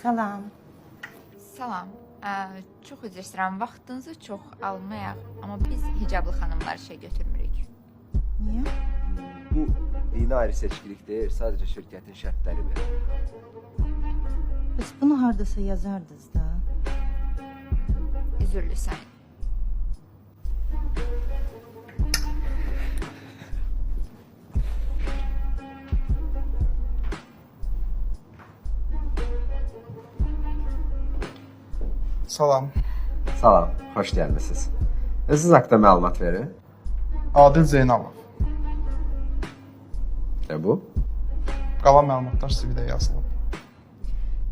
Salam. Salam. Çox üzr istəyirəm, vaxtınızı çox almayaq, amma biz hicablı xanımlar işə götürmürük. Niyə? Bu yeni ayrı seçkilik deyil, sadəcə şirkətin şərtləri verir. Bəs bunu hardasa yazardınız da. Üzürlü sən. Salam. Salam, xoş gəlmisiniz. Siz haqda məlumat verin. Adil Zeynalov. Bu? Qalan məlumatlar CV-də yazılıb.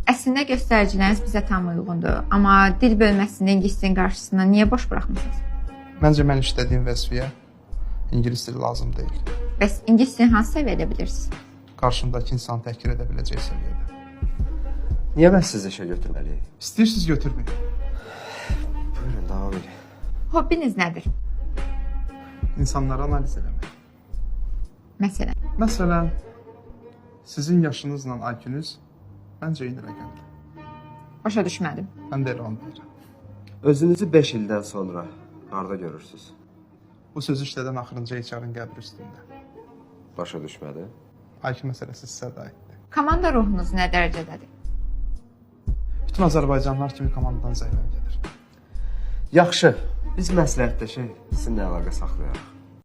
Əslində göstəriciləriniz bizə tam uyğundur, amma dil bölməsində ingiliscinin qarşısına niyə boş buraxmısınız? Məncə mən işlədiyim vəzifəyə ingilis dili lazım deyil. Bəs ingiliscini hansı səviyyədə bilirsiniz? Qarşımdakı insanı təhqir edə biləcək səviyyədə. Niyə mən sizi işə götürməliyik? İstəyirsiniz götürməyin. Buyurun, davam edin. Hobbiniz nədir? İnsanları analiz eləmək. Məsələn, Məsələn, sizin yaşınızla IQ-nüz məncə eyni rəqəmdir. başa düşmədim. Mən də elə onu deyirəm. Özünüzü 5 ildən sonra harda görürsünüz? Bu sözü işlədən axırıncı HR-ın qəbri üstündə. Başa düşmədi. IQ məsələsi sizə də aiddir. Komanda ruhunuz nə dərəcədədir? Bütün Azərbaycanlılar kimi komandadan zəhləm gedir. Yaxşı, biz məsləhətləşək, sizinlə əlaqə saxlayarıq.